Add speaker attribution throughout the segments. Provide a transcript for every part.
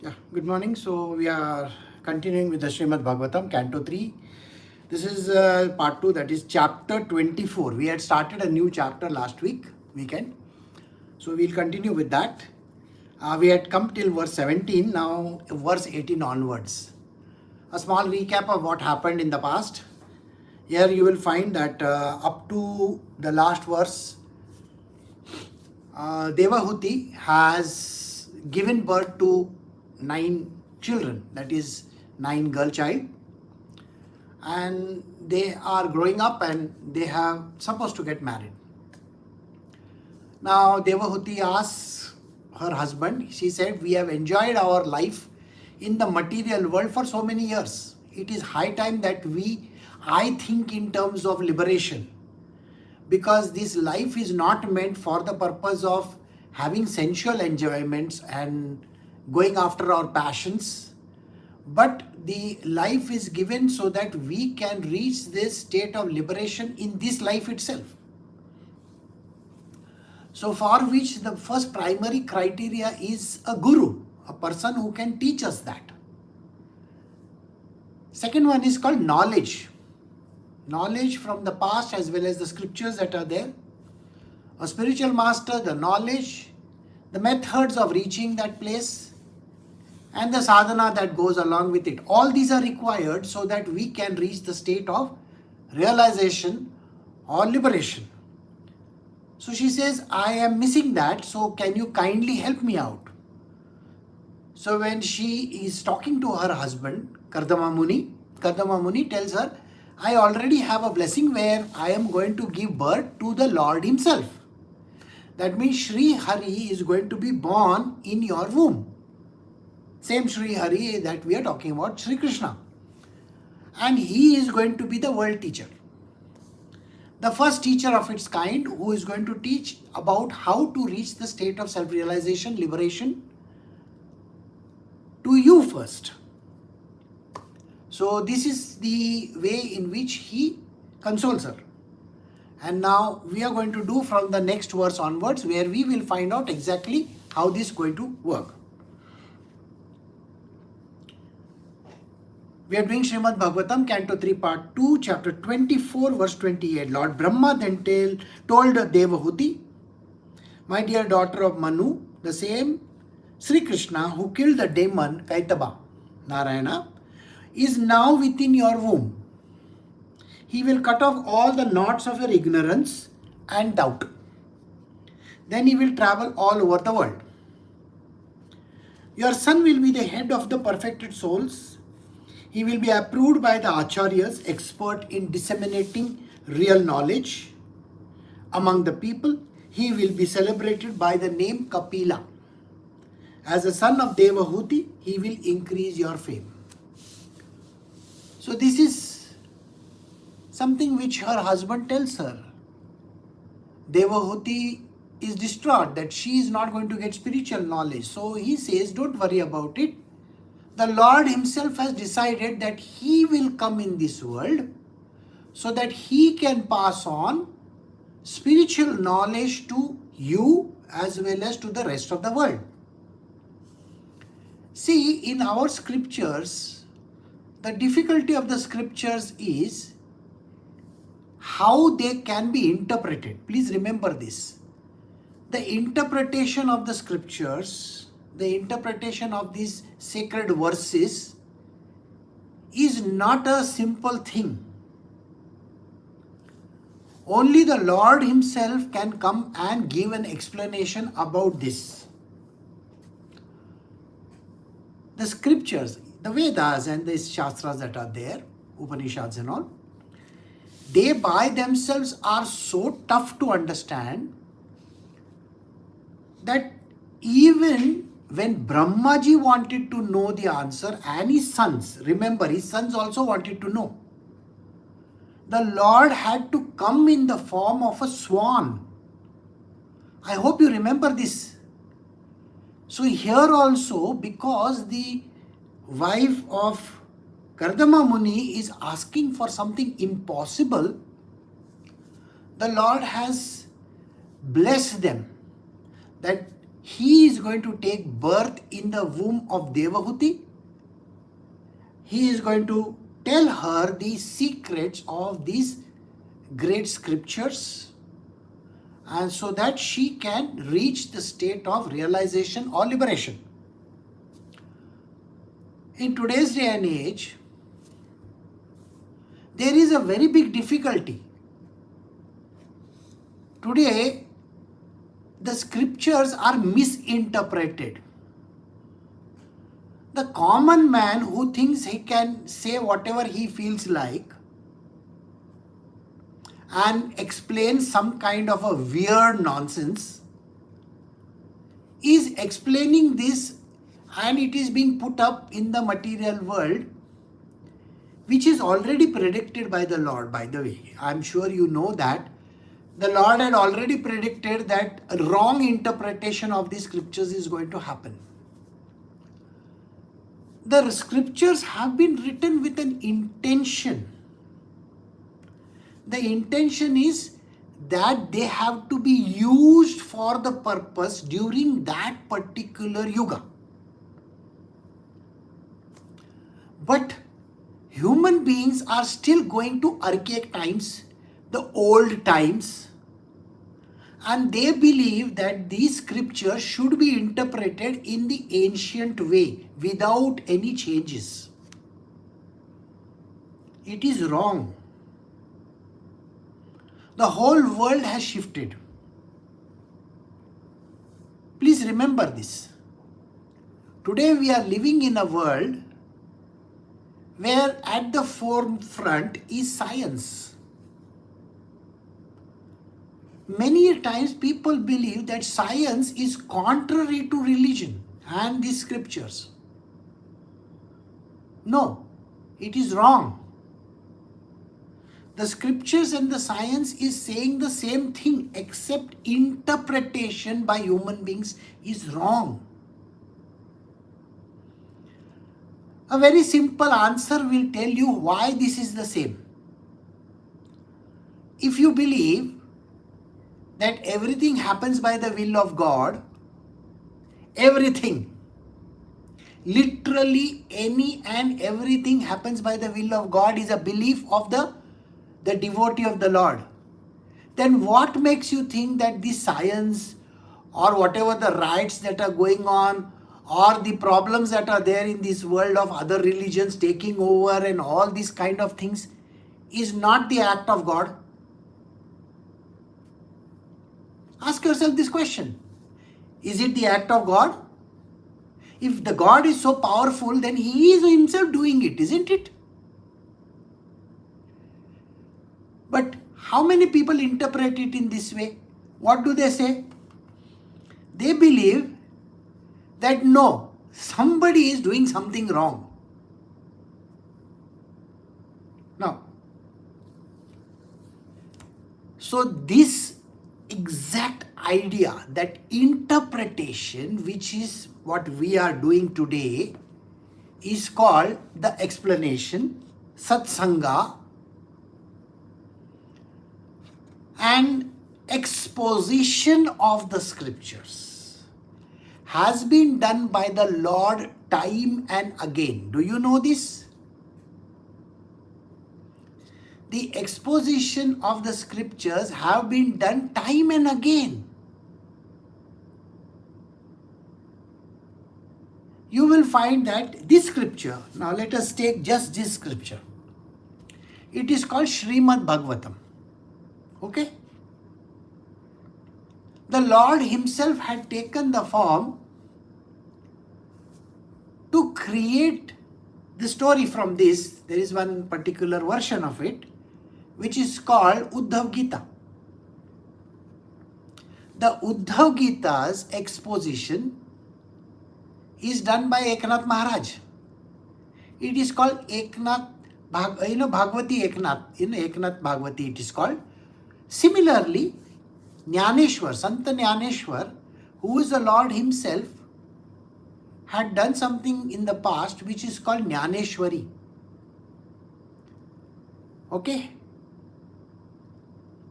Speaker 1: Yeah, good morning. So we are continuing with the Srimad Bhagavatam, Canto 3. This is part 2, that is chapter 24. We had started a new chapter last weekend. So we'll continue with that. We had come till verse 17, now verse 18 onwards. A small recap of what happened in the past. Here you will find that up to the last verse, Devahuti has given birth to 9 children, that is 9 girl child, and they are growing up and they have supposed to get married. Now Devahuti asks her husband, she said, we have enjoyed our life in the material world for so many years. It is high time that I think in terms of liberation, because this life is not meant for the purpose of having sensual enjoyments and going after our passions, but the life is given so that we can reach this state of liberation in this life itself. So for which the first primary criteria is a guru, a person who can teach us that. Second one is called knowledge. Knowledge from the past as well as the scriptures that are there. A spiritual master, the knowledge, the methods of reaching that place, and the sadhana that goes along with it. All these are required so that we can reach the state of realization or liberation. So she says, I am missing that, so can you kindly help me out? So when she is talking to her husband, Krsna Muni tells her, I already have a blessing where I am going to give birth to the Lord himself. That means Sri Hari is going to be born in your womb. Same Sri Hari that we are talking about, Sri Krishna. And he is going to be the world teacher. The first teacher of its kind who is going to teach about how to reach the state of self-realization, liberation to you first. So this is the way in which he consoles her. And now we are going to do from the next verse onwards, where we will find out exactly how this is going to work. We are doing Srimad Bhagavatam, Canto 3, Part 2, Chapter 24, verse 28. Lord Brahma then told Devahuti, my dear daughter of Manu, the same Sri Krishna who killed the demon Kaitaba, Narayana, is now within your womb. He will cut off all the knots of your ignorance and doubt. Then he will travel all over the world. Your son will be the head of the perfected souls. He will be approved by the acharyas, expert in disseminating real knowledge among the people. He will be celebrated by the name Kapila. As a son of Devahuti, he will increase your fame. So this is something which her husband tells her. Devahuti is distraught that she is not going to get spiritual knowledge. So he says, don't worry about it. The Lord himself has decided that he will come in this world so that he can pass on spiritual knowledge to you as well as to the rest of the world. See, in our scriptures, the difficulty of the scriptures is how they can be interpreted. Please remember this. The interpretation of the scriptures, the interpretation of these sacred verses is not a simple thing. Only the Lord himself can come and give an explanation about this. The scriptures, the Vedas and the Shastras that are there, Upanishads and all, they by themselves are so tough to understand that even when Brahmaji wanted to know the answer and his sons, remember his sons also wanted to know, the Lord had to come in the form of a swan. I hope you remember this. So here also, because the wife of Krsna Muni is asking for something impossible, the Lord has blessed them that he is going to take birth in the womb of Devahuti. He is going to tell her the secrets of these great scriptures, and so that she can reach the state of realization or liberation. In today's day and age, there is a very big difficulty. Today, the scriptures are misinterpreted. The common man who thinks he can say whatever he feels like and explain some kind of a weird nonsense is explaining this, and it is being put up in the material world, which is already predicted by the Lord, by the way. I'm sure you know that. The Lord had already predicted that a wrong interpretation of the scriptures is going to happen. The scriptures have been written with an intention. The intention is that they have to be used for the purpose during that particular yuga. But human beings are still going to archaic times, the old times, and they believe that these scriptures should be interpreted in the ancient way without any changes. It is wrong. The whole world has shifted. Please remember this. Today we are living in a world where at the forefront is science. Many times people believe that science is contrary to religion and the scriptures. No, it is wrong. The scriptures and the science is saying the same thing, except interpretation by human beings is wrong. A very simple answer will tell you why this is the same. If you believe that everything happens by the will of God, everything, literally any and everything happens by the will of God is a belief of the devotee of the Lord, then what makes you think that this science or whatever the riots that are going on or the problems that are there in this world of other religions taking over and all these kind of things is not the act of God? Ask yourself this question. Is it the act of God? If the God is so powerful, then He is Himself doing it, isn't it? But how many people interpret it in this way? What do they say? They believe that no, somebody is doing something wrong. Now, so this exact idea, that interpretation, which is what we are doing today, is called the explanation, satsanga, and exposition of the scriptures has been done by the Lord time and again. Do you know this? The exposition of the scriptures have been done time and again. You will find that this scripture, now let us take just this scripture. It is called Srimad Bhagavatam. Okay? The Lord Himself had taken the form to create the story from this. There is one particular version of it, which is called Uddhav Gita. The Uddhav Gita's exposition is done by Eknath Maharaj. It is called Bhagavati Eknath. In Eknath Bhagavati it is called. Similarly, Jnaneshwar, Santa Jnaneshwar, who is the Lord Himself, had done something in the past which is called Jnaneshwari. Okay?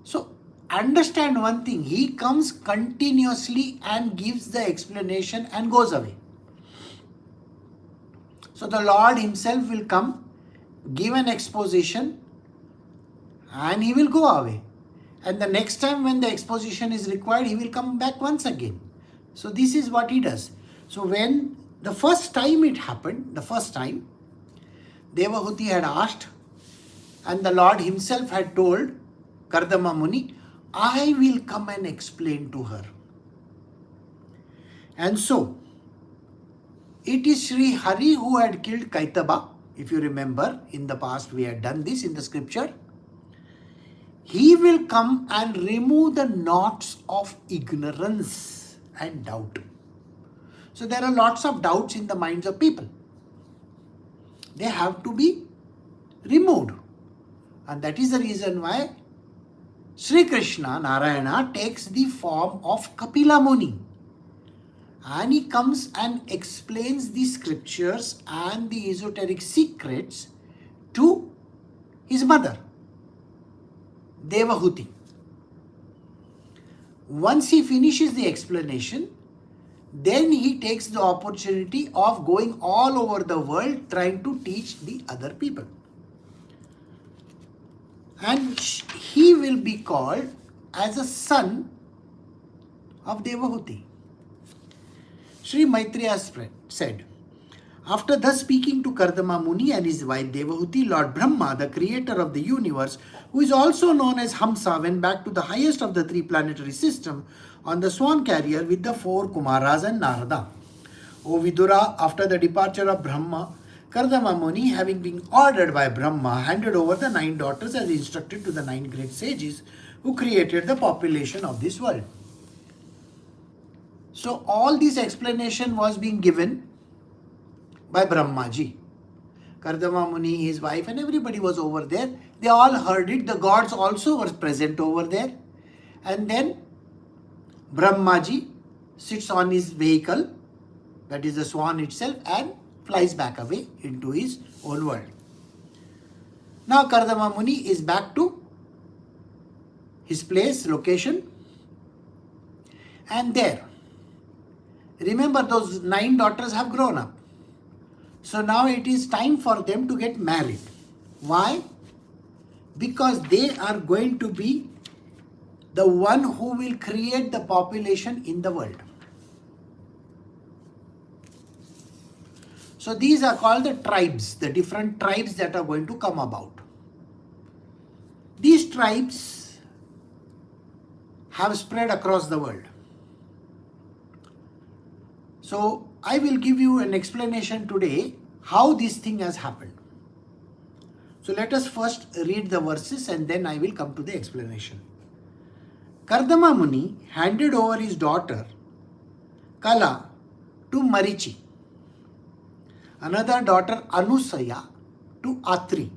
Speaker 1: So, understand one thing, he comes continuously and gives the explanation and goes away. So the Lord himself will come, give an exposition, and he will go away. And the next time when the exposition is required, he will come back once again. So this is what he does. So when the first time it happened, Devahuti had asked, and the Lord himself had told Kardama Muni, I will come and explain to her. And so, it is Sri Hari who had killed Kaitaba. If you remember, in the past we had done this in the scripture. He will come and remove the knots of ignorance and doubt. So there are lots of doubts in the minds of people. They have to be removed. And that is the reason why Sri Krishna, Narayana, takes the form of Kapila Muni. And he comes and explains the scriptures and the esoteric secrets to his mother, Devahuti. Once he finishes the explanation, then he takes the opportunity of going all over the world trying to teach the other people. And he will be called as a son of Devahuti. Sri Maitreya said, after thus speaking to Kardama Muni and his wife Devahuti, Lord Brahma, the creator of the universe, who is also known as Hamsa, went back to the highest of the three planetary system on the swan carrier with the four Kumaras and Narada. O Vidura, after the departure of Brahma, Kardama Muni, having been ordered by Brahma, handed over the 9 daughters as instructed to the 9 great sages who created the population of this world. So all this explanation was being given by Brahmaji. Kardama Muni, his wife, and everybody was over there. They all heard it. The gods also were present over there. And then Brahmaji sits on his vehicle, that is the swan itself, and flies back away into his own world. Now Kardama Muni is back to his place, location, and there, remember, those 9 daughters have grown up. So now it is time for them to get married. Why? Because they are going to be the one who will create the population in the world. So these are called the tribes, the different tribes that are going to come about. These tribes have spread across the world. So I will give you an explanation today how this thing has happened. So let us first read the verses and then I will come to the explanation. Kardama Muni handed over his daughter Kala to Marichi, another daughter Anusaya to Atri.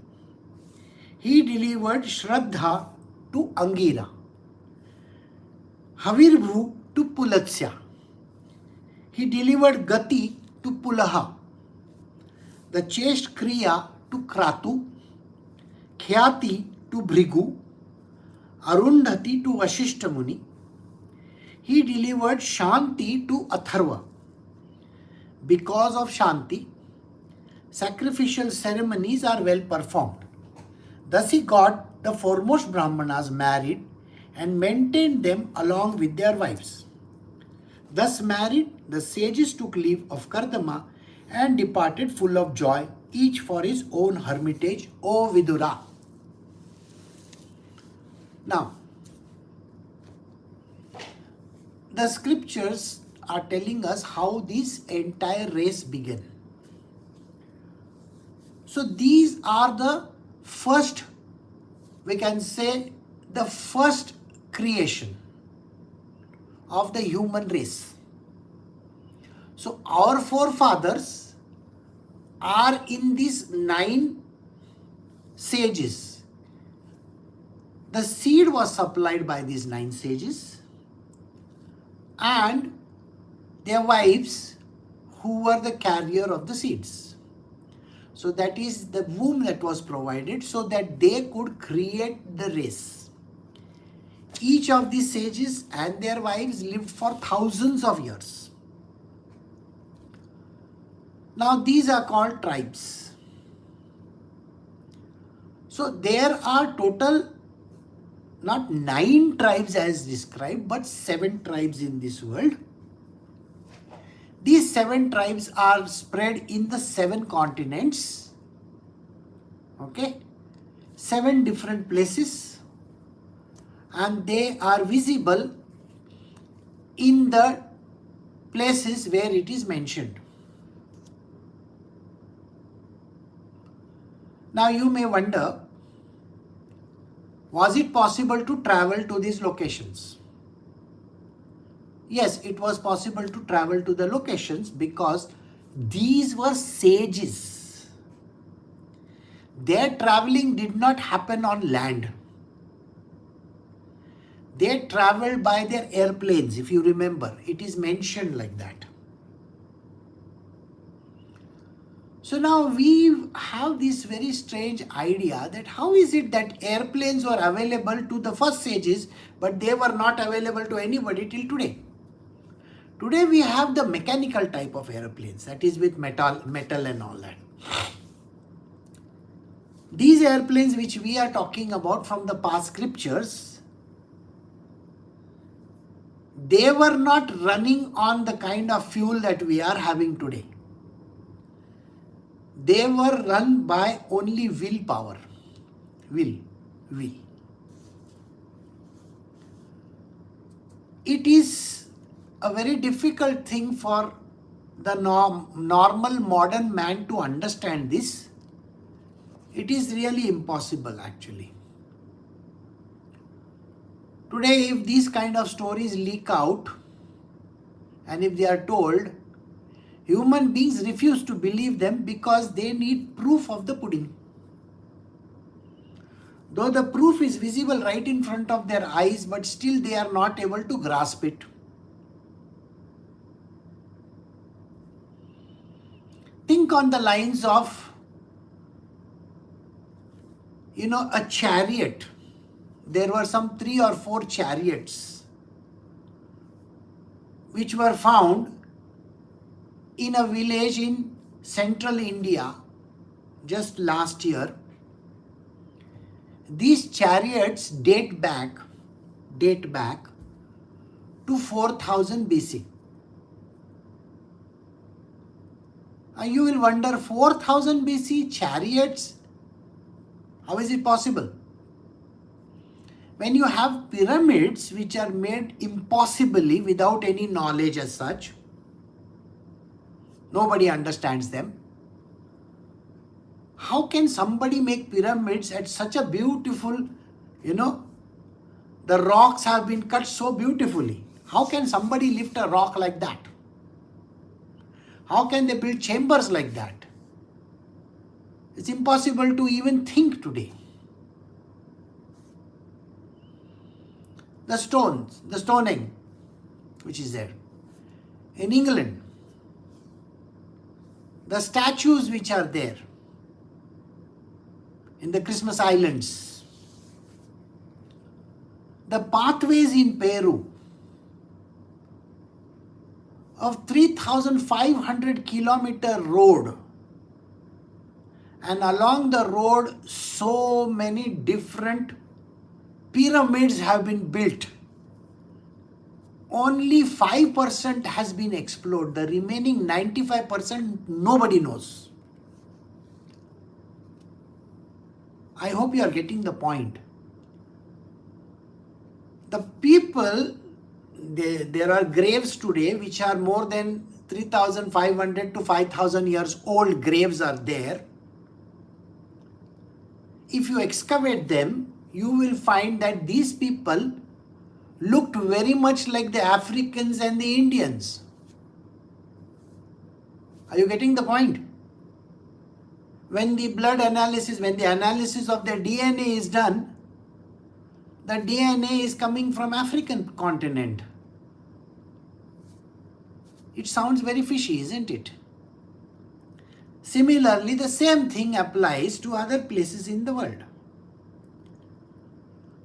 Speaker 1: He delivered Shraddha to Angira, Havirbhu to Pulatsya. He delivered Gati to Pulaha, the chaste Kriya to Kratu, Khyati to Bhrigu, Arundhati to Vashishta Muni. He delivered Shanti to Atharva. Because of Shanti, sacrificial ceremonies are well performed. Thus he got the foremost Brahmanas married and maintained them along with their wives. Thus married, the sages took leave of Kardama and departed full of joy, each for his own hermitage, O Vidura. Now, the scriptures are telling us how this entire race began. So these are the first, we can say, the first creation of the human race. So our forefathers are in these 9 sages. The seed was supplied by these 9 sages and their wives who were the carrier of the seeds. So that is the womb that was provided so that they could create the race. Each of these sages and their wives lived for thousands of years. Now these are called tribes. So there are total not 9 tribes as described, but 7 tribes in this world. These 7 tribes are spread in the 7 continents. Okay, 7 different places, and they are visible in the places where it is mentioned. Now you may wonder, was it possible to travel to these locations? Yes, it was possible to travel to the locations because these were sages. Their traveling did not happen on land. They traveled by their airplanes, if you remember. It is mentioned like that. So now we have this very strange idea that how is it that airplanes were available to the first sages, but they were not available to anybody till today. Today we have the mechanical type of airplanes, that is with metal and all that. These airplanes which we are talking about from the past scriptures, they were not running on the kind of fuel that we are having today. They were run by only willpower. Will. It is a very difficult thing for the normal modern man to understand this. It is really impossible actually. Today, if these kind of stories leak out, and if they are told, human beings refuse to believe them because they need proof of the pudding. Though the proof is visible right in front of their eyes, but still they are not able to grasp it. Think on the lines of, a chariot. There were some 3 or 4 chariots which were found in a village in central India just last year. These chariots date back to 4000 BC. And you will wonder, 4000 BC chariots, how is it possible? When you have pyramids which are made impossibly without any knowledge as such, nobody understands them. How can somebody make pyramids at such a beautiful, the rocks have been cut so beautifully. How can somebody lift a rock like that? How can they build chambers like that? It's impossible to even think today. The stoning, which is there. In England, the statues which are there in the Christmas Islands, the pathways in Peru of 3,500 kilometer road, and along the road so many different pyramids have been built. Only 5% has been explored. The remaining 95% nobody knows. I hope you are getting the point. The people, there are graves today which are more than 3,500 to 5,000 years old graves are there. If you excavate them, you will find that these people looked very much like the Africans and the Indians. Are you getting the point? When the analysis of their DNA is done, the DNA is coming from African continent. It sounds very fishy, isn't it? Similarly, the same thing applies to other places in the world.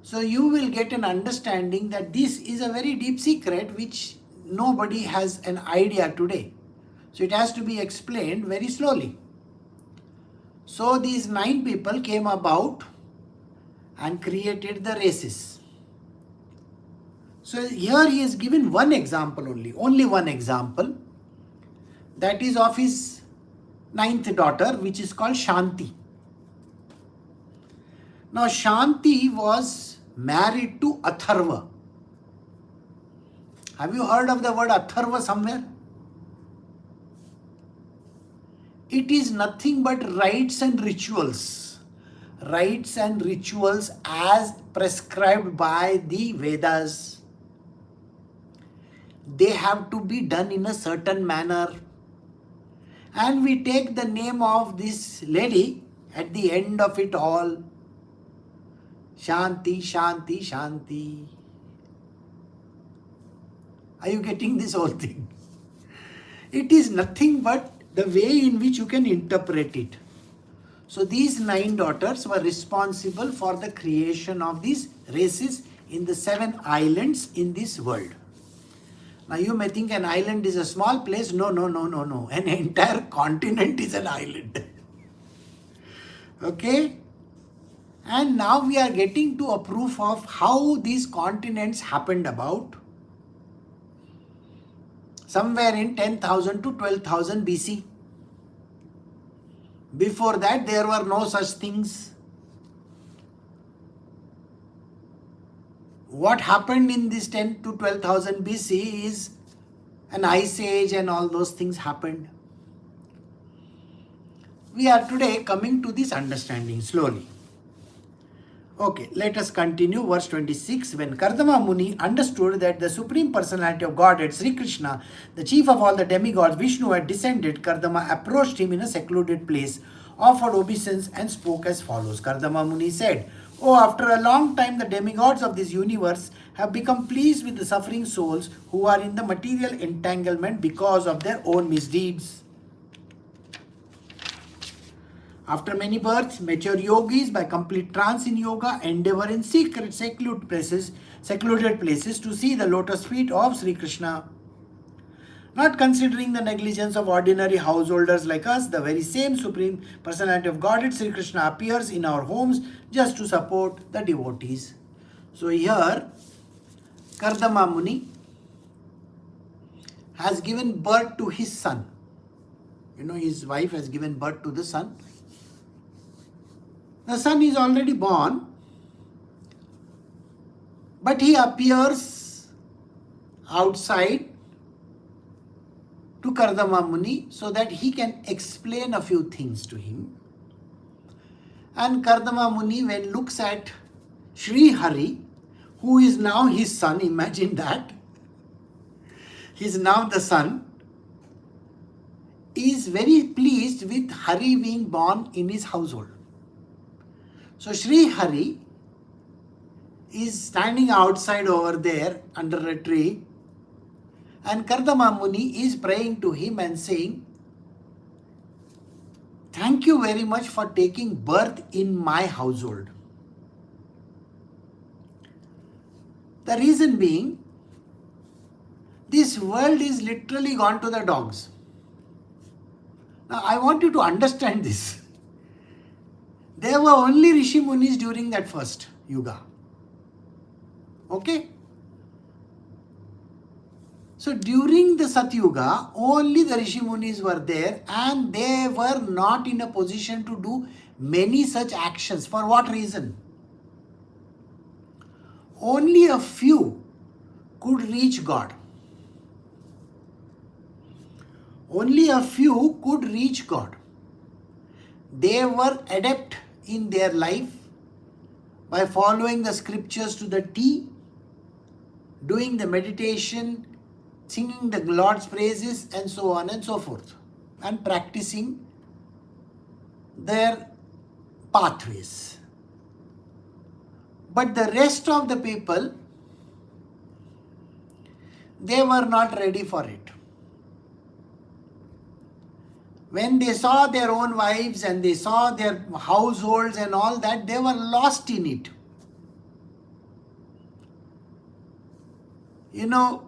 Speaker 1: So you will get an understanding that this is a very deep secret which nobody has an idea today. So it has to be explained very slowly. So these 9 people came about and created the races. So here he is given one example only one example. That is of his 9th daughter, which is called Shanti. Now Shanti was married to Atharva. Have you heard of the word Atharva somewhere? It is nothing but rites and rituals. Rites and rituals as prescribed by the Vedas. They have to be done in a certain manner. And we take the name of this lady at the end of it all. Shanti, Shanti, Shanti. Are you getting this whole thing? It is nothing but the way in which you can interpret it. So these 9 daughters were responsible for the creation of these races in the 7 islands in this world. Now you may think an island is a small place. No. An entire continent is an island. Okay? And now we are getting to a proof of how these continents happened about. Somewhere in 10,000 to 12,000 BC. Before that, there were no such things. What happened in this 10 to 12,000 BC is an ice age and all those things happened. We are today coming to this understanding slowly. Okay, let us continue. Verse 26. When Kardama Muni understood that the Supreme Personality of Godhead, Sri Krishna, the chief of all the demigods, Vishnu, had descended, Kardama approached him in a secluded place, offered obeisance and spoke as follows. Kardama Muni said, "Oh, after a long time the demigods of this universe have become pleased with the suffering souls who are in the material entanglement because of their own misdeeds. After many births, mature yogis by complete trance in yoga endeavor in secret secluded places to see the lotus feet of Sri Krishna. Not considering the negligence of ordinary householders like us, the very same Supreme Personality of Godhead, Sri Krishna, appears in our homes just to support the devotees." So here, Kardama Muni has given birth to his son. His wife has given birth to the son. The son is already born, but he appears outside to Kardama Muni so that he can explain a few things to him. And Kardama Muni, when looks at Sri Hari, who is now his son, imagine that, he is now the son, is very pleased with Hari being born in his household. So Sri Hari is standing outside over there under a tree, and Kardama Muni is praying to him and saying, "Thank you very much for taking birth in my household." The reason being, this world is literally gone to the dogs. Now I want you to understand this. There were only Rishi Munis during that first yuga. Okay? So during the Satyuga, only the Rishi Munis were there, and they were not in a position to do many such actions. For what reason? Only a few could reach God. Only a few could reach God. They were adept in their life by following the scriptures to the T, doing the meditation, singing the Lord's praises, and so on and so forth, and practicing their pathways. But the rest of the people, they were not ready for it. When they saw their own wives and they saw their households and all that, they were lost in it. You know,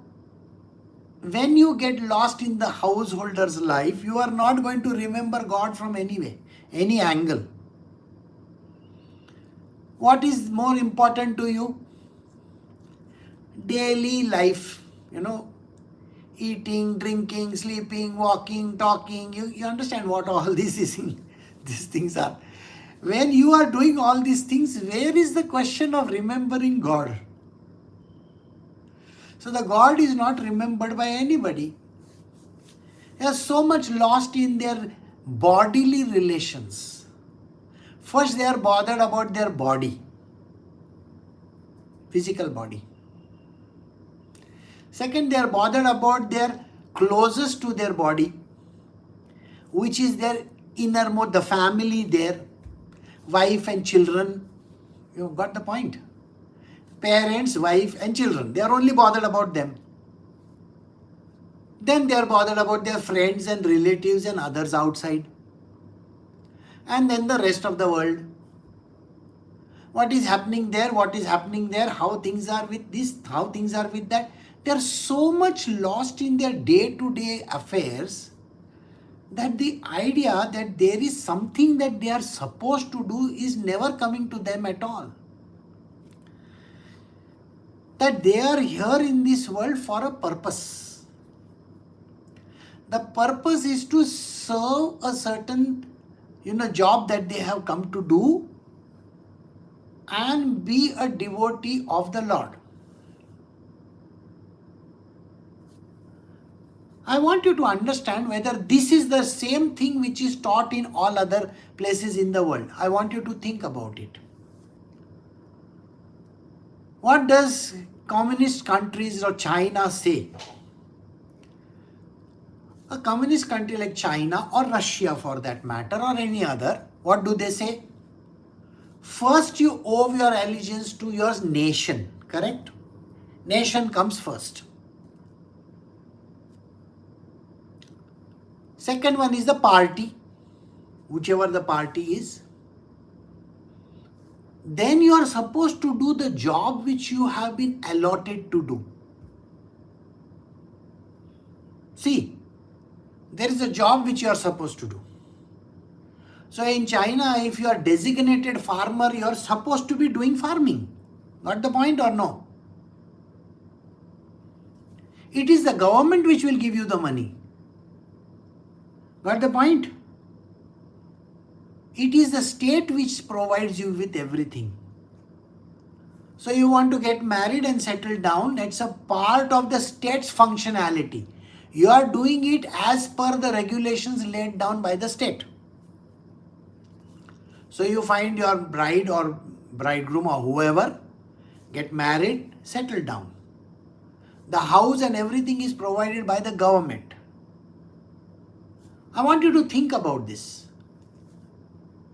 Speaker 1: when you get lost in the householder's life, you are not going to remember God from any way, any angle. What is more important to you? Daily life, eating, drinking, sleeping, walking, talking. You understand what all this is these things are. When you are doing all these things, where is the question of remembering God? So the God is not remembered by anybody. They are so much lost in their bodily relations. First, they are bothered about their body, physical body. Second, they are bothered about their closest to their body, which is their innermost, the family there, wife and children. You got the point? Parents, wife and children. They are only bothered about them. Then they are bothered about their friends and relatives and others outside. And then the rest of the world. What is happening there? What is happening there? How things are with this? How things are with that? They are so much lost in their day-to-day affairs that the idea that there is something that they are supposed to do is never coming to them at all. That they are here in this world for a purpose. The purpose is to serve a certain job that they have come to do and be a devotee of the Lord. I want you to understand whether this is the same thing which is taught in all other places in the world. I want you to think about it. What does communist countries or China say? A communist country like China or Russia for that matter or any other, what do they say? First you owe your allegiance to your nation, correct? Nation comes first. Second one is the party, whichever the party is. Then you are supposed to do the job which you have been allotted to do. See, there is a job which you are supposed to do. So in China, if you are designated farmer, you are supposed to be doing farming. Got the point or no? It is the government which will give you the money. Got the point? It is the state which provides you with everything. So you want to get married and settle down, that's a part of the state's functionality. You are doing it as per the regulations laid down by the state. So you find your bride or bridegroom or whoever, get married, settle down. The house and everything is provided by the government. I want you to think about this.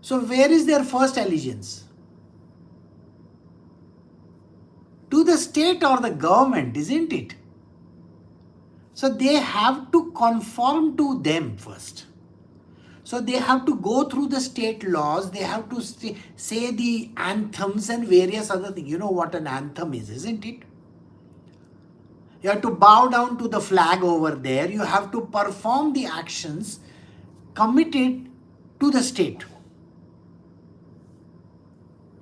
Speaker 1: So where is their first allegiance? To the state or the government, isn't it? So they have to conform to them first. So they have to go through the state laws, they have to say the anthems and various other things. You know what an anthem is, isn't it? You have to bow down to the flag over there. You have to perform the actions committed to the state.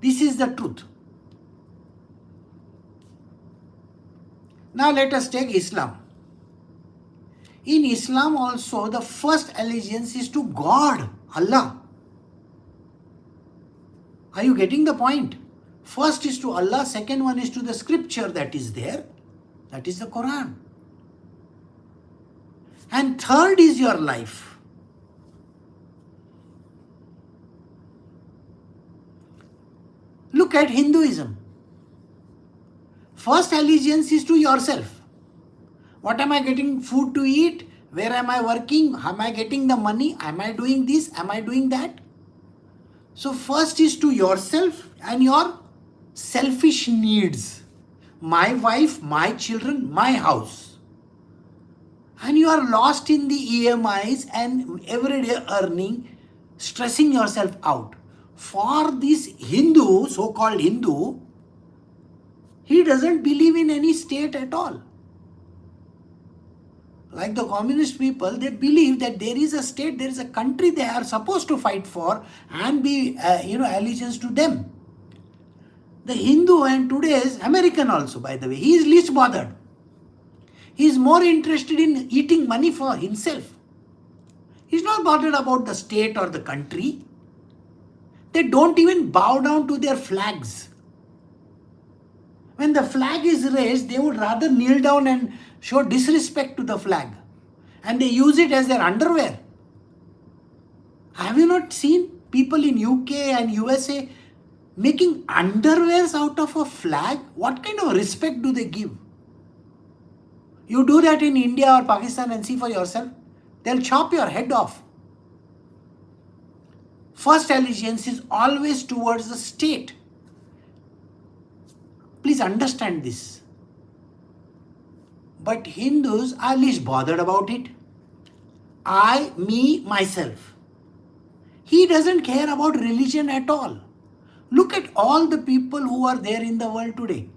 Speaker 1: This is the truth. Now let us take Islam. In Islam also, the first allegiance is to God, Allah. Are you getting the point? First is to Allah, second one is to the scripture that is there, that is the Quran. And third is your life. Look at Hinduism. First allegiance is to yourself. What am I getting food to eat? Where am I working? Am I getting the money? Am I doing this? Am I doing that? So first is to yourself and your selfish needs. My wife, my children, my house. And you are lost in the EMIs and everyday earning, stressing yourself out. For this Hindu, so-called Hindu, he doesn't believe in any state at all. Like the communist people, they believe that there is a state, there is a country they are supposed to fight for and be, allegiance to them. The Hindu and today's American also, by the way, he is least bothered. He is more interested in eating money for himself. He is not bothered about the state or the country. They don't even bow down to their flags. When the flag is raised, they would rather kneel down and show disrespect to the flag. And they use it as their underwear. Have you not seen people in UK and USA making underwears out of a flag? What kind of respect do they give? You do that in India or Pakistan and see for yourself. They'll chop your head off. First allegiance is always towards the state. Please understand this. But Hindus are least bothered about it. I, me, myself. He doesn't care about religion at all. Look at all the people who are there in the world today.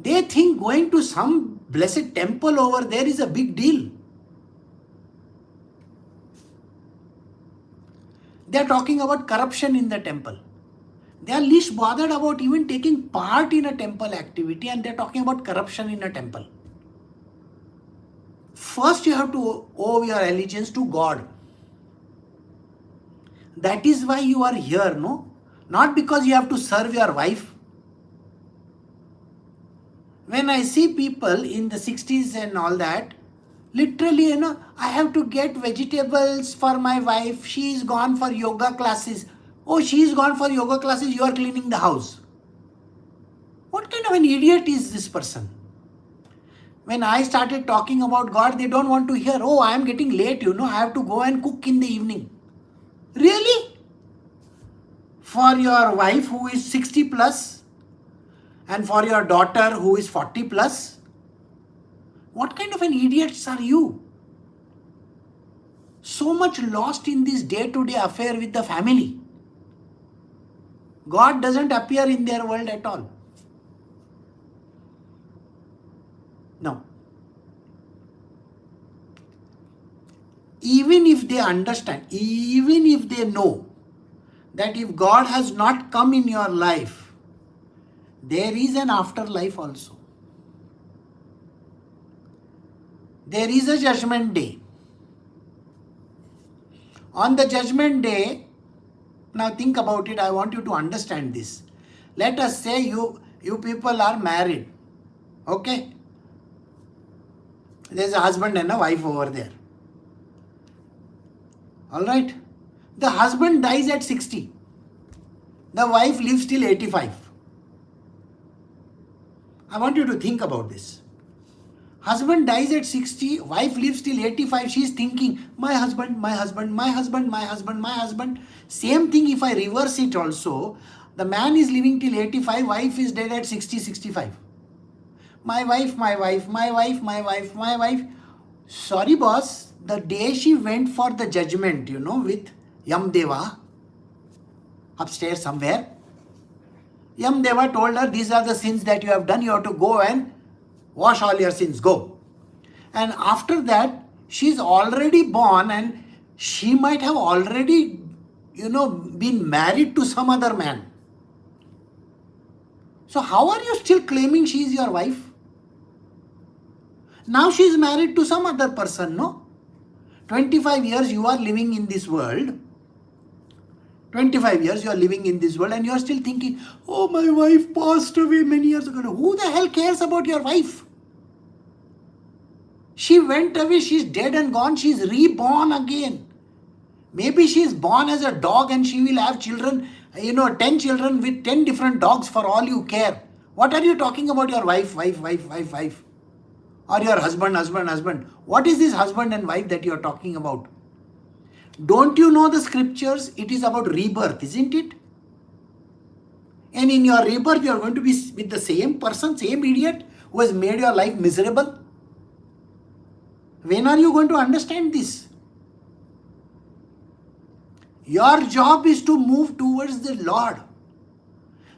Speaker 1: They think going to some blessed temple over there is a big deal. They are talking about corruption in the temple. They are least bothered about even taking part in a temple activity, and they are talking about corruption in a temple. First you have to owe your allegiance to God. That is why you are here, no? Not because you have to serve your wife. When I see people in the 60s and all that, literally, I have to get vegetables for my wife. She is gone for yoga classes. Oh, she is gone for yoga classes. You are cleaning the house. What kind of an idiot is this person? When I started talking about God, they don't want to hear. Oh, I am getting late, I have to go and cook in the evening. Really? For your wife who is 60 plus and for your daughter who is 40 plus? What kind of an idiots are you? So much lost in this day-to-day affair with the family. God doesn't appear in their world at all. No. Even if they understand, even if they know that if God has not come in your life, there is an afterlife also. There is a judgment day. On the judgment day, now think about it, I want you to understand this. Let us say you people are married. Okay? There's a husband and a wife over there. Alright? The husband dies at 60. The wife lives till 85. I want you to think about this. Husband dies at 60, wife lives till 85. She is thinking, my husband, my husband, my husband, my husband, my husband. Same thing if I reverse it also. The man is living till 85, wife is dead at 60, 65. My wife, my wife, my wife, my wife, my wife. Sorry boss, the day she went for the judgment, with Yamdeva, upstairs somewhere, Yamdeva told her, these are the sins that you have done, you have to go and wash all your sins, go. And after that, she's already born and she might have already, been married to some other man. So how are you still claiming she is your wife? Now she is married to some other person, no? 25 years you are living in this world. 25 years you are living in this world and you are still thinking, oh, my wife passed away many years ago. Who the hell cares about your wife? She went away, she's dead and gone, she's reborn again. Maybe she is born as a dog and she will have children, 10 children with 10 different dogs for all you care. What are you talking about your wife? Or your husband. What is this husband and wife that you are talking about? Don't you know the scriptures? It is about rebirth, isn't it? And in your rebirth, you are going to be with the same person, same idiot who has made your life miserable. When are you going to understand this? Your job is to move towards the Lord.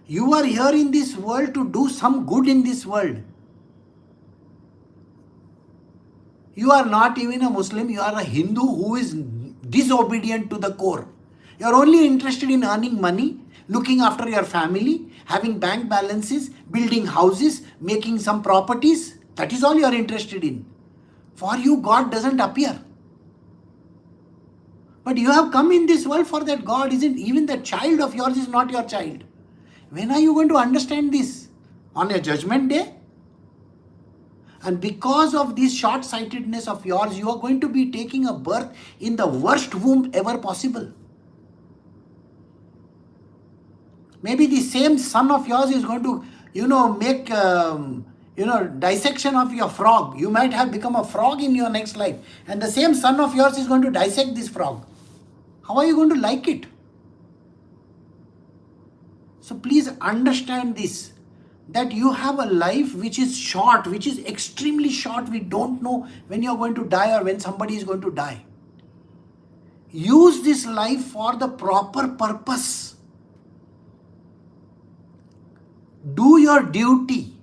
Speaker 1: You are here in this world to do some good in this world. You are not even a Muslim, you are a Hindu who is disobedient to the core. You are only interested in earning money, looking after your family, having bank balances, building houses, making some properties. That is all you are interested in. For you, God doesn't appear. But you have come in this world for that God isn't, even the child of yours is not your child. When are you going to understand this? On a judgment day? And because of this short-sightedness of yours, you are going to be taking a birth in the worst womb ever possible. Maybe the same son of yours is going to, make, dissection of your frog. You might have become a frog in your next life. And the same son of yours is going to dissect this frog. How are you going to like it? So please understand this, that you have a life which is short, which is extremely short. We don't know when you are going to die or when somebody is going to die. Use this life for the proper purpose. Do your duty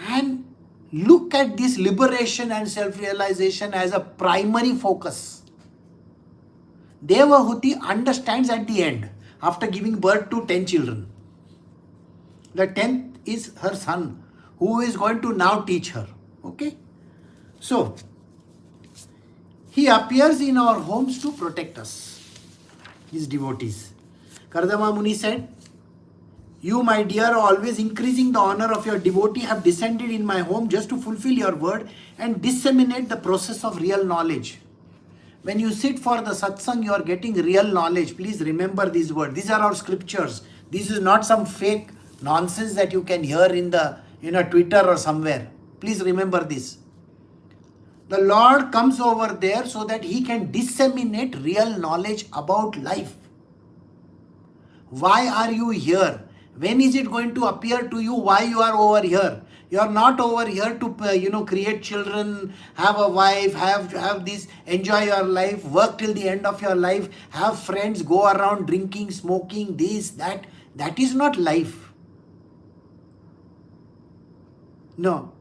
Speaker 1: and look at this liberation and self-realization as a primary focus. Devahuti understands at the end, after giving birth to 10 children. The 10th is her son, who is going to now teach her. Okay? So, he appears in our homes to protect us, his devotees. Kardama Muni said, "You, my dear, are always increasing the honor of your devotee, have descended in my home just to fulfill your word and disseminate the process of real knowledge." When you sit for the satsang, you are getting real knowledge. Please remember these words. These are our scriptures. This is not some fake nonsense that you can hear in Twitter or somewhere. Please remember this. The Lord comes over there so that he can disseminate real knowledge about life. Why are you here? When is it going to appear to you why you are over here? You are not over here to create children, have a wife, have this, enjoy your life, work till the end of your life, have friends, go around drinking, smoking, this, that. That is not life. No.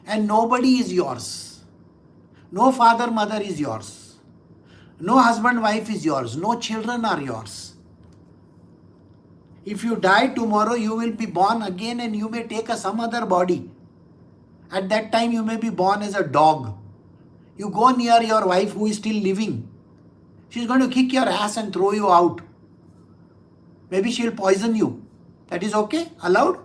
Speaker 1: And nobody is yours. No father, mother is yours. No husband, wife is yours. No children are yours. If you die tomorrow, you will be born again and you may take some other body. At that time, you may be born as a dog. You go near your wife who is still living. She's going to kick your ass and throw you out. Maybe she'll poison you. That is okay? Allowed?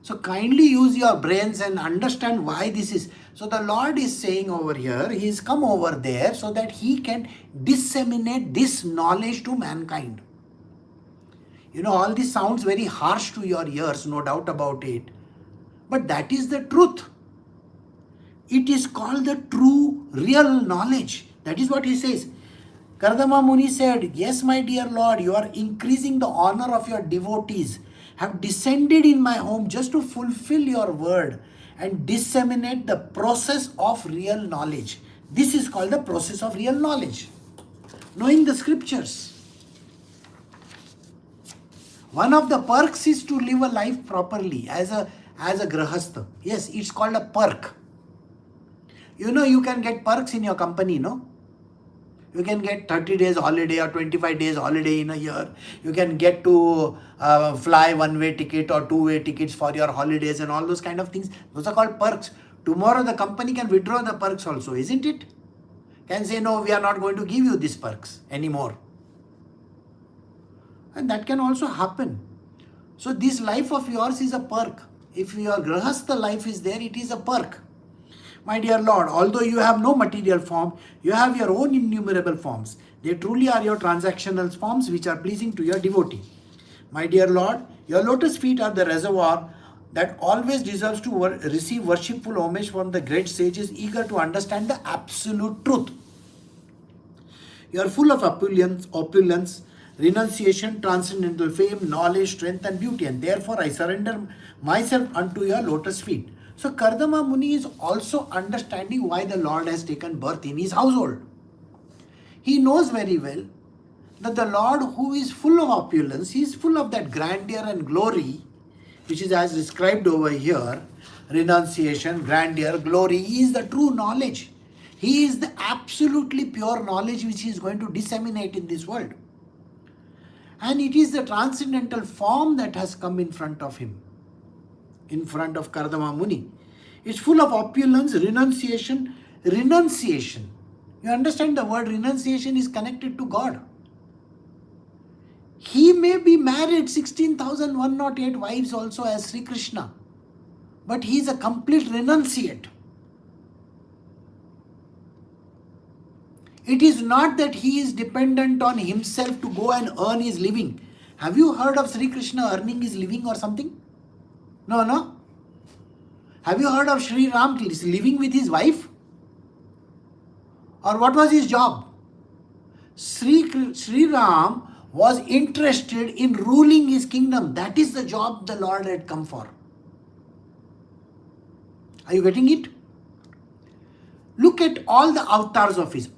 Speaker 1: So kindly use your brains and understand why this is. So the Lord is saying over here, he has come over there so that he can disseminate this knowledge to mankind. All this sounds very harsh to your ears, no doubt about it. But that is the truth. It is called the true, real knowledge. That is what he says. Kardama Muni said, "Yes, my dear Lord, you are increasing the honor of your devotees, have descended in my home just to fulfill your word and disseminate the process of real knowledge." This is called the process of real knowledge. Knowing the scriptures. One of the perks is to live a life properly as a grahastha. Yes, it's called a perk. You can get perks in your company, no? You can get 30 days holiday or 25 days holiday in a year. You can get to fly one-way ticket or two-way tickets for your holidays and all those kind of things. Those are called perks. Tomorrow the company can withdraw the perks also, isn't it? Can say, no, we are not going to give you these perks anymore. And that can also happen. So this life of yours is a perk. If your grahastha life is there, it is a perk. My dear Lord, although you have no material form, you have your own innumerable forms. They truly are your transactional forms which are pleasing to your devotee. My dear Lord, your lotus feet are the reservoir that always deserves to receive worshipful homage from the great sages eager to understand the absolute truth. You are full of opulence, renunciation, transcendental fame, knowledge, strength and beauty, and therefore I surrender myself unto your lotus feet. So Kardama Muni is also understanding why the Lord has taken birth in his household. He knows very well that the Lord who is full of opulence, he is full of that grandeur and glory, which is as described over here. renunciation, grandeur, glory. He is the true knowledge. He is the absolutely pure knowledge which he is going to disseminate in this world. And it is the transcendental form that has come in front of him, in front of Kardama Muni. It's full of opulence, renunciation. Renunciation. You understand the word renunciation is connected to God. He may be married 16,108 wives also as Sri Krishna, but he is a complete renunciate. It is not that he is dependent on himself to go and earn his living. Have you heard of Sri Krishna earning his living or something? No. Have you heard of Sri Ram living with his wife? Or what was his job? Sri Ram was interested in ruling his kingdom. That is the job the Lord had come for. Are you getting it? Look at all the avatars of his.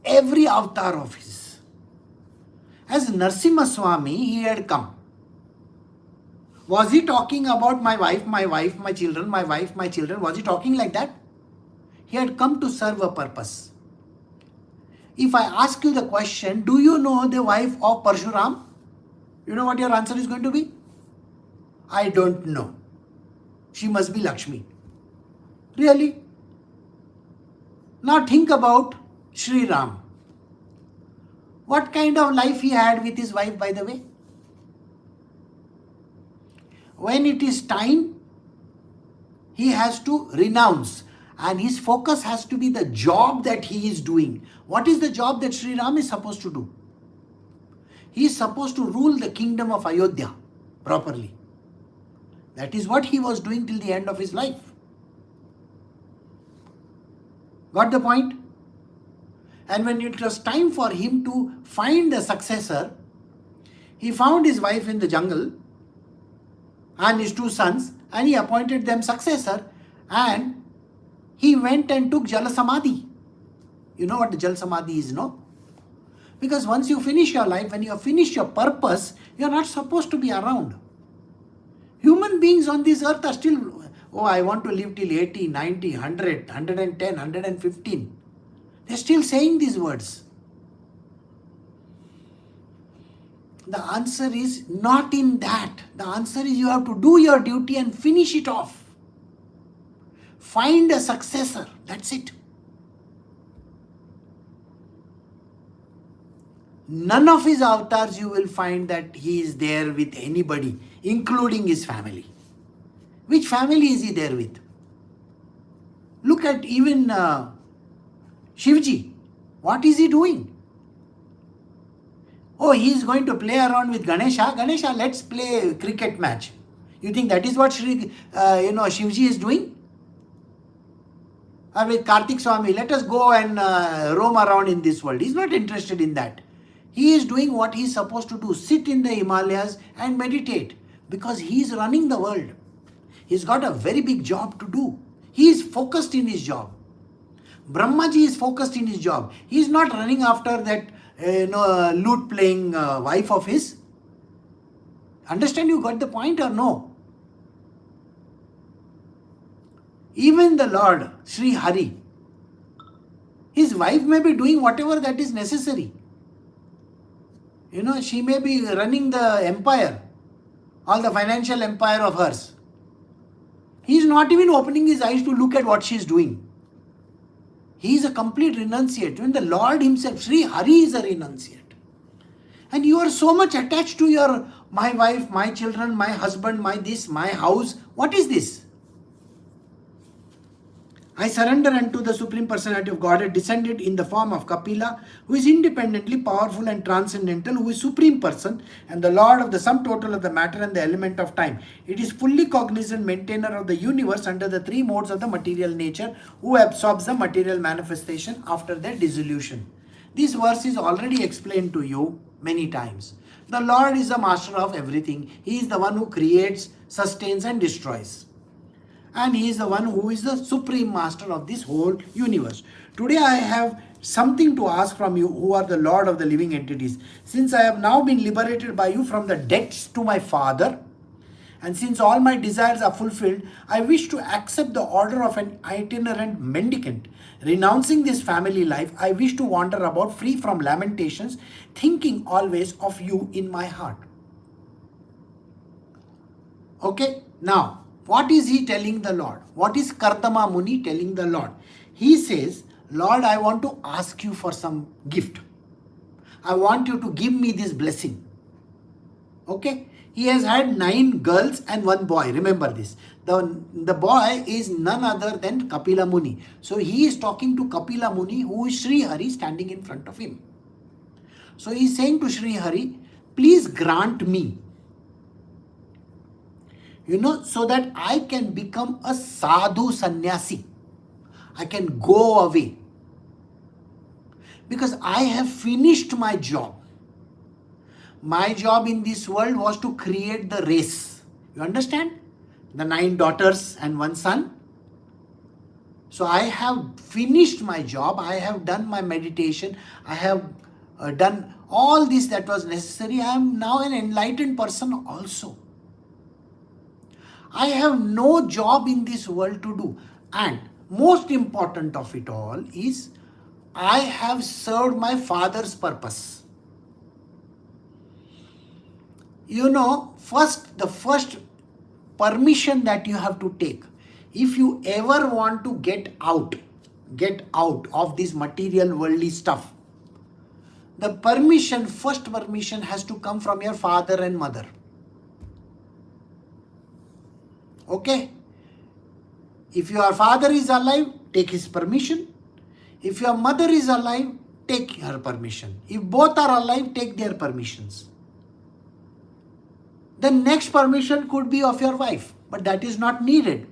Speaker 1: Every avatar of his. As Narasimha Swami, he had come. Was he talking about my wife, my children, my wife, my children? Was he talking like that? He had come to serve a purpose. If I ask you the question, do you know the wife of Parshuram? You know what your answer is going to be? I don't know. She must be Lakshmi. Really? Now think about Sri Ram. What kind of life he had with his wife, by the way? When it is time, he has to renounce. And his focus has to be the job that he is doing. What is the job that Sri Ram is supposed to do? He is supposed to rule the kingdom of Ayodhya properly. That is what he was doing till the end of his life. Got the point? And when it was time for him to find a successor, he found his wife in the jungle and his two sons, and he appointed them successor, and he went and took Jala Samadhi. You know what the Jal Samadhi is, no? Because once you finish your life, when you have finished your purpose, you are not supposed to be around. Human beings on this earth are still, I want to live till 80, 90, 100, 110, 115. They are still saying these words. The answer is not in that. The answer is you have to do your duty and finish it off. Find a successor. That's it. None of his avatars you will find that he is there with anybody, including his family. Which family is he there with? Look at even Shivji. What is he doing? He is going to play around with Ganesha. Ganesha, let's play a cricket match. You think that is what Shivji is doing? Or with Kartik Swami, let us go and roam around in this world. He is not interested in that. He is doing what he is supposed to do. Sit in the Himalayas and meditate. Because he is running the world. He's got a very big job to do. He is focused in his job. Brahmaji is focused in his job. He is not running after that lute playing wife of his. Understand, you got the point or no? Even the Lord, Sri Hari, his wife may be doing whatever that is necessary. She may be running the empire, all the financial empire of hers. He is not even opening his eyes to look at what she is doing. He is a complete renunciate. When the Lord himself, Sri Hari, is a renunciate. And you are so much attached to my wife, my children, my husband, my this, my house. What is this? I surrender unto the Supreme Personality of Godhead, descended in the form of Kapila, who is independently powerful and transcendental, who is Supreme Person and the Lord of the sum total of the matter and the element of time. It is fully cognizant maintainer of the universe under the three modes of the material nature, who absorbs the material manifestation after their dissolution. This verse is already explained to you many times. The Lord is the master of everything. He is the one who creates, sustains and destroys. And he is the one who is the supreme master of this whole universe. Today I have something to ask from you who are the Lord of the living entities. Since I have now been liberated by you from the debts to my father And since all my desires are fulfilled, I wish to accept the order of an itinerant mendicant. Renouncing this family life, I wish to wander about free from lamentations, thinking always of you in my heart. Okay, now, what is he telling the Lord? What is Kardama Muni telling the Lord? He says, Lord, I want to ask you for some gift. I want you to give me this blessing. Okay, he has had 9 girls and 1 boy. Remember this. The boy is none other than Kapila Muni. So he is talking to Kapila Muni, who is Sri Hari standing in front of him. So he is saying to Sri Hari, please grant me, so that I can become a sadhu sannyasi. I can go away. Because I have finished my job. My job in this world was to create the race. You understand? The 9 daughters and 1 son. So I have finished my job. I have done my meditation. I have done all this that was necessary. I am now an enlightened person also. I have no job in this world to do. And most important of it all is, I have served my father's purpose. The first permission that you have to take, if you ever want to get out of this material worldly stuff, the first permission has to come from your father and mother. Okay? If your father is alive, take his permission. If your mother is alive, take her permission. If both are alive, take their permissions. The next permission could be of your wife, but that is not needed.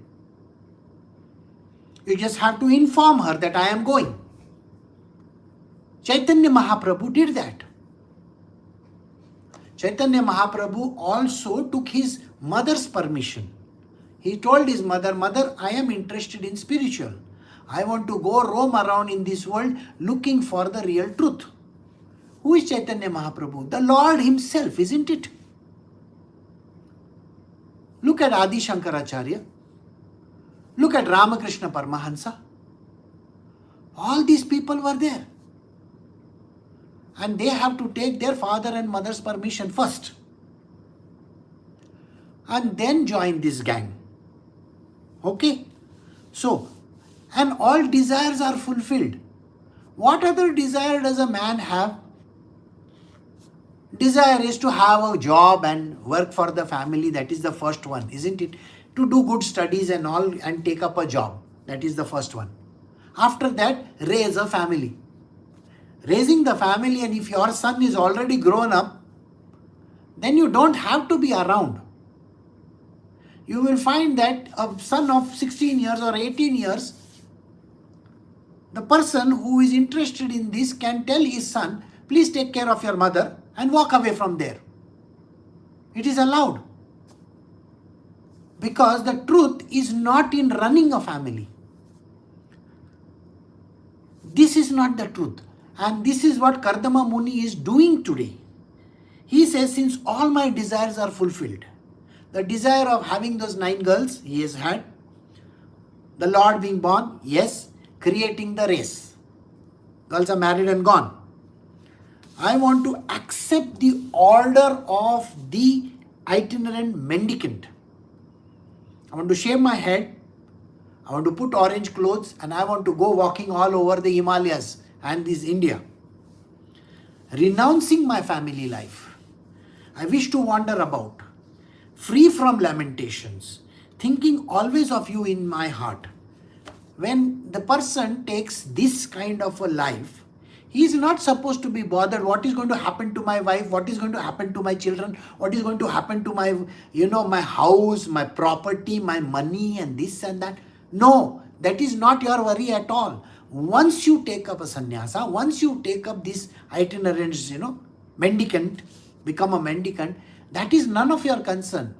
Speaker 1: You just have to inform her that I am going. Chaitanya Mahaprabhu did that. Chaitanya Mahaprabhu also took his mother's permission. He told his mother, Mother, I am interested in spiritual. I want to go roam around in this world looking for the real truth. Who is Chaitanya Mahaprabhu? The Lord himself, isn't it? Look at Adi Shankaracharya. Look at Ramakrishna Paramahansa. All these people were there. And they have to take their father and mother's permission first. And then join this gang. Okay? So, and all desires are fulfilled. What other desire does a man have? Desire is to have a job and work for the family. That is the first one, isn't it? To do good studies and all and take up a job. That is the first one. After that, raise a family. Raising the family, and if your son is already grown up, then you don't have to be around. You will find that a son of 16 years or 18 years, the person who is interested in this can tell his son, please take care of your mother and walk away from there. It is allowed. Because the truth is not in running a family. This is not the truth. And this is what Kardama Muni is doing today. He says, since all my desires are fulfilled, the desire of having those 9 girls, he has had. The Lord being born, yes. Creating the race. Girls are married and gone. I want to accept the order of the itinerant mendicant. I want to shave my head. I want to put orange clothes and I want to go walking all over the Himalayas and this India. Renouncing my family life. I wish to wander about, free from lamentations, thinking always of you in my heart. When the person takes this kind of a life, he is not supposed to be bothered what is going to happen to my wife, what is going to happen to my children, what is going to happen to my, my house, my property, my money and this and that. No, that is not your worry at all. Once you take up a sannyasa, once you take up this itinerant, mendicant, become a mendicant, that is none of your concern.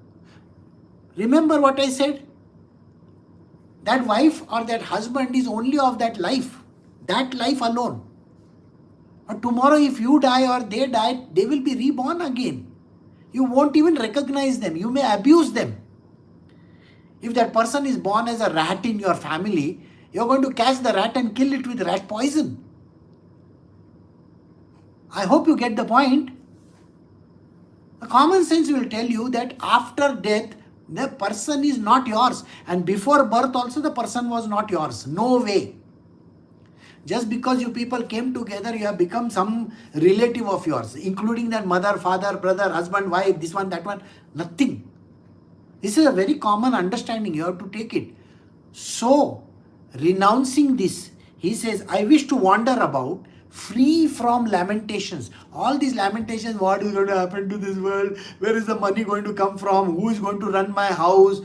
Speaker 1: Remember what I said? That wife or that husband is only of that life alone. But tomorrow if you die or they die, they will be reborn again. You won't even recognize them. You may abuse them. If that person is born as a rat in your family, you're going to catch the rat and kill it with rat poison. I hope you get the point. The common sense will tell you that after death, the person is not yours. And before birth also the person was not yours. No way. Just because you people came together, you have become some relative of yours, including that mother, father, brother, husband, wife, this one, that one. Nothing. This is a very common understanding. You have to take it. So, renouncing this, he says, I wish to wander about, free from lamentations. All these lamentations, what is going to happen to this world? Where is the money going to come from? Who is going to run my house?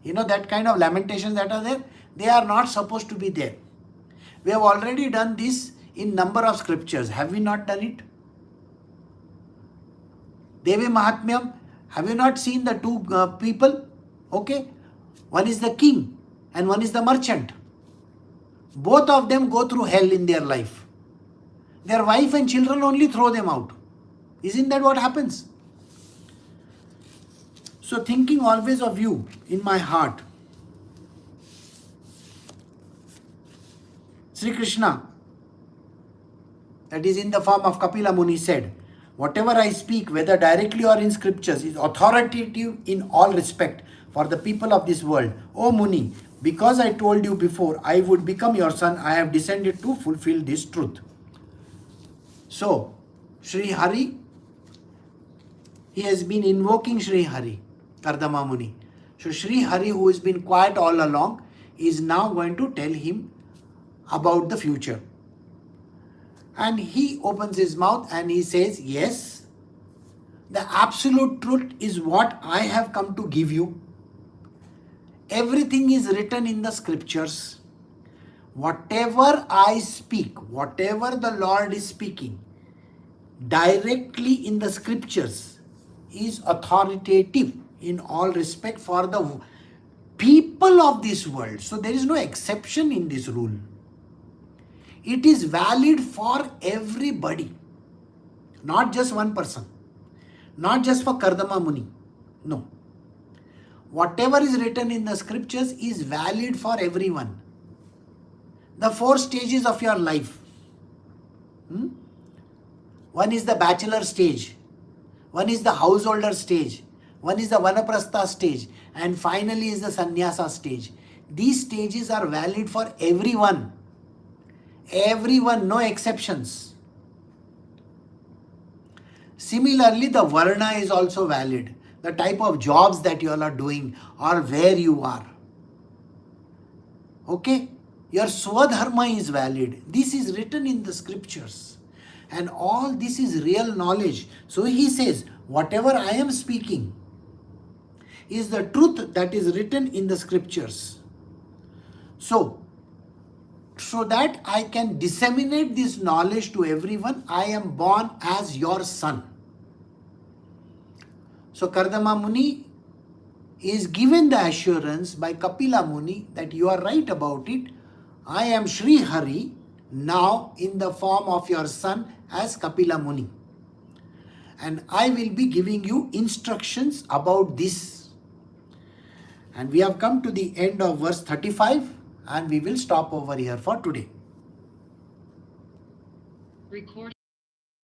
Speaker 1: That kind of lamentations that are there, they are not supposed to be there. We have already done this in number of scriptures. Have we not done it? Devi Mahatmyam, have you not seen the two people? Okay. One is the king and one is the merchant. Both of them go through hell in their life. Their wife and children only throw them out. Isn't that what happens? So thinking always of you in my heart, Sri Krishna, that is in the form of Kapila Muni, said, whatever I speak, whether directly or in scriptures, is authoritative in all respect for the people of this world. O Muni, because I told you before I would become your son, I have descended to fulfill this truth. So, Sri Hari, he has been invoking Sri Hari, Kardama Muni. So Sri Hari, who has been quiet all along, is now going to tell him about the future. And he opens his mouth and he says, yes, the absolute truth is what I have come to give you. Everything is written in the scriptures. Whatever I speak, whatever the Lord is speaking, directly in the scriptures is authoritative in all respect for the people of this world. So there is no exception in this rule. It is valid for everybody, not just one person, not just for Kardama Muni. No. Whatever is written in the scriptures is valid for everyone. The 4 stages of your life. One is the bachelor stage, one is the householder stage, one is the vanaprastha stage, and finally is the sannyasa stage. These stages are valid for everyone. Everyone, no exceptions. Similarly, the varna is also valid. The type of jobs that you all are doing or where you are. Okay? Your swadharma is valid. This is written in the scriptures. And all this is real knowledge. So he says, whatever I am speaking is the truth that is written in the scriptures. So that I can disseminate this knowledge to everyone, I am born as your son. So Kardama Muni is given the assurance by Kapila Muni that you are right about it. I am Sri Hari now in the form of your son as Kapila Muni. And I will be giving you instructions about this. And we have come to the end of verse 35 and we will stop over here for today.
Speaker 2: Recording.